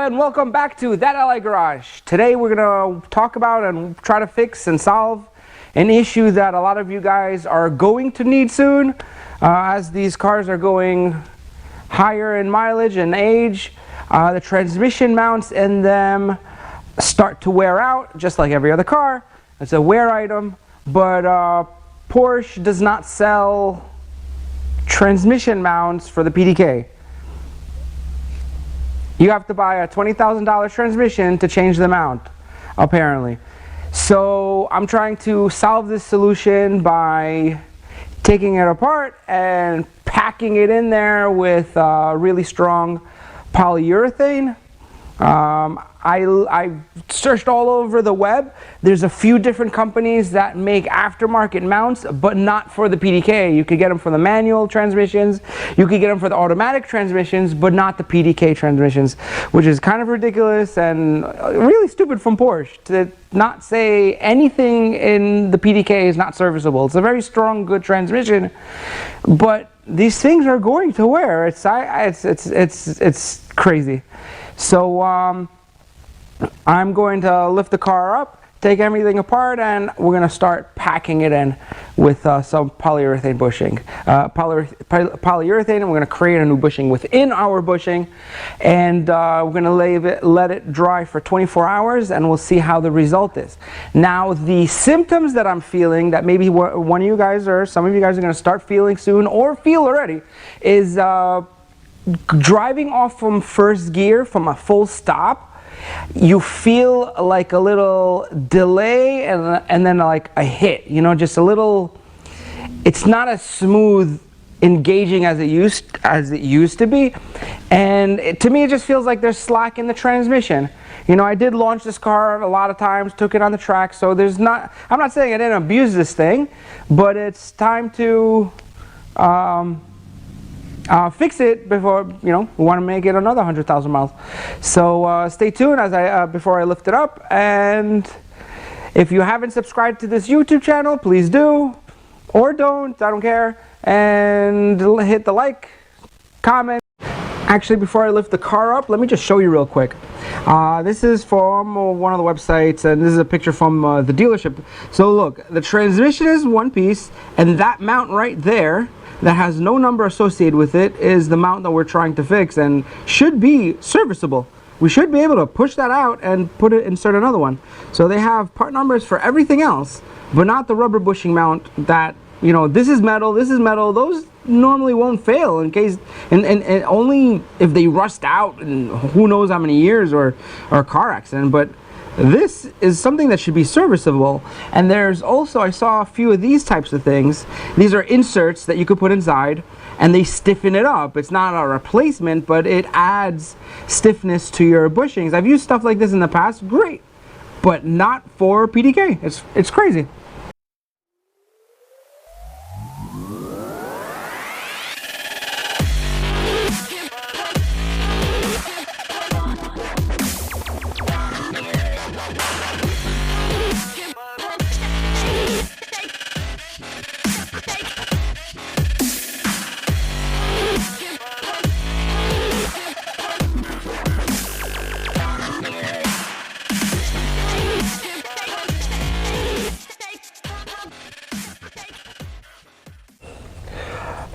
and welcome back to That LA Garage. Today we're going to talk about and try to fix and solve an issue that a lot of you guys are going to need soon as these cars are going higher in mileage and age. The transmission mounts in them start to wear out just like every other car. It's a wear item, but Porsche does not sell transmission mounts for the PDK. You have to buy a $20,000 transmission to change the mount, apparently. So I'm trying to solve this solution by taking it apart and packing it in there with really strong polyurethane. I searched all over the web. There's a few different companies that make aftermarket mounts, but not for the PDK. You could get them for the manual transmissions, you could get them for the automatic transmissions, but not the PDK transmissions, which is kind of ridiculous and really stupid from Porsche to not say anything in the PDK is not serviceable. It's a very strong, good transmission, but these things are going to wear. It's crazy. So I'm going to lift the car up, take everything apart, and we're going to start packing it in with some polyurethane bushing. Polyurethane, and we're going to create a new bushing within our bushing, and we're going to let it dry for 24 hours, and we'll see how the result is. Now, the symptoms that I'm feeling, that maybe one of you guys or some of you guys are going to start feeling soon or feel already, is driving off from first gear from a full stop. You feel like a little delay and then like a hit, you know, just a little. It's not as smooth engaging as it used to be, and to me it just feels like there's slack in the transmission. You know, I did launch this car a lot of times, took it on the track, so there's not. I'm not saying I didn't abuse this thing, but it's time to fix it before, you know, we want to make it another 100,000 miles. So stay tuned as before I lift it up. And if you haven't subscribed to this YouTube channel, please do, or don't, I don't care. And hit the like, comment. Actually, before I lift the car up, let me just show you real quick. This is from one of the websites, and this is a picture from the dealership. So look, the transmission is one piece, and that mount right there that has no number associated with it is the mount that we're trying to fix and should be serviceable. We should be able to push that out and insert another one. So they have part numbers for everything else, but not the rubber bushing mount that, you know, this is metal, those normally won't fail in case, and only if they rust out and who knows how many years or a car accident. But this is something that should be serviceable. And there's also, I saw a few of these types of things. These are inserts that you could put inside and they stiffen it up. It's not a replacement, but it adds stiffness to your bushings. I've used stuff like this in the past, great, but not for PDK. It's crazy.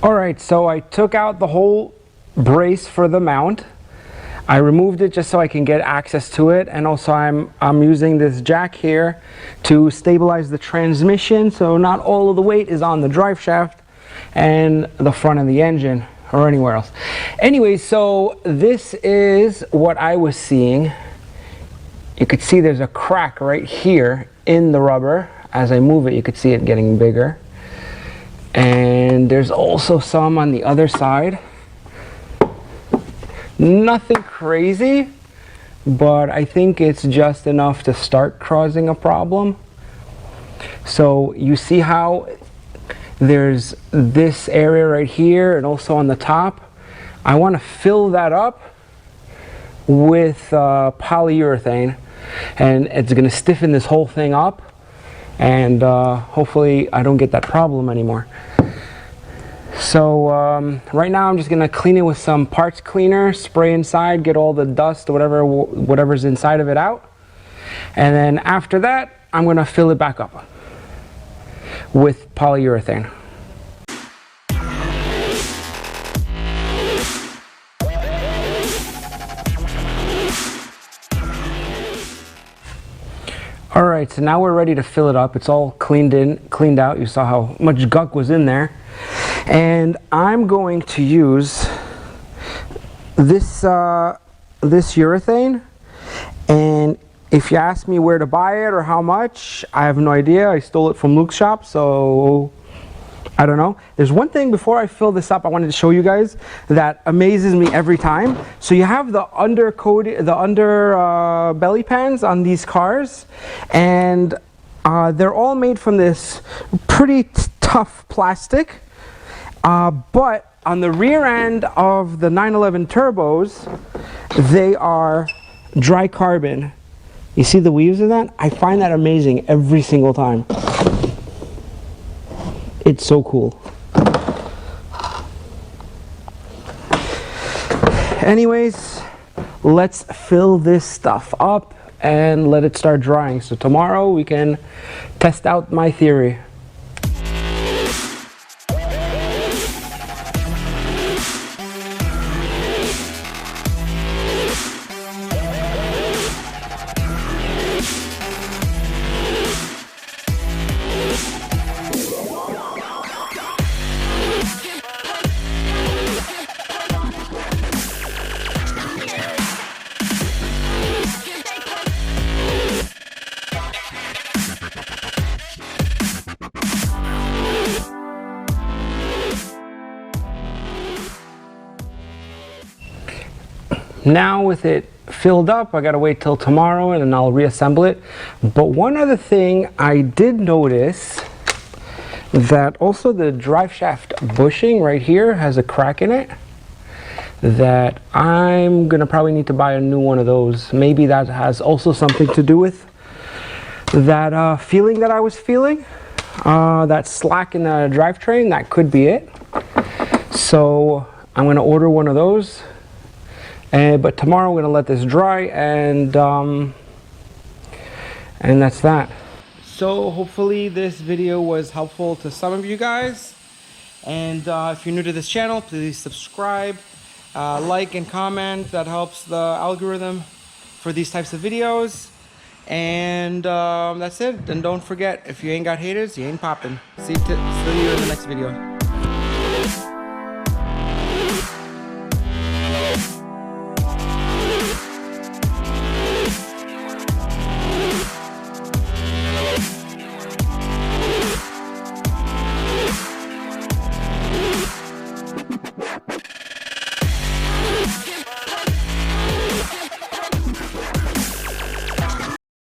Alright, so I took out the whole brace for the mount. I removed it just so I can get access to it, and also I'm using this jack here to stabilize the transmission so not all of the weight is on the drive shaft and the front of the engine or anywhere else. Anyway, so this is what I was seeing. You could see there's a crack right here in the rubber. As I move it, you could see it getting bigger. And there's also some on the other side. Nothing crazy, but I think it's just enough to start causing a problem. So you see how there's this area right here and also on the top. I want to fill that up with polyurethane, and it's going to stiffen this whole thing up, and hopefully I don't get that problem anymore. So right now I'm just gonna clean it with some parts cleaner, spray inside, get all the dust, whatever's inside of it out. And then after that, I'm gonna fill it back up with polyurethane. All right, so now we're ready to fill it up. It's all cleaned out. You saw how much gunk was in there. And I'm going to use this this urethane. And if you ask me where to buy it or how much, I have no idea. I stole it from Luke's shop, so I don't know. There's one thing before I fill this up I wanted to show you guys that amazes me every time. So you have the belly pans on these cars, and they're all made from this pretty tough plastic. But on the rear end of the 911 turbos, they are dry carbon. You see the weaves of that? I find that amazing every single time. It's so cool. Anyways, let's fill this stuff up and let it start drying. So tomorrow we can test out my theory. Now with it filled up, I gotta wait till tomorrow and then I'll reassemble it. But one other thing I did notice, that also the drive shaft bushing right here has a crack in it that I'm gonna probably need to buy a new one of those. Maybe that has also something to do with that feeling that I was feeling, that slack in the drivetrain. That could be it. So I'm gonna order one of those. But tomorrow I'm going to let this dry, and that's that. So hopefully this video was helpful to some of you guys. And if you're new to this channel, please subscribe, like and comment. That helps the algorithm for these types of videos. And that's it. And don't forget, if you ain't got haters, you ain't popping. See you in the next video.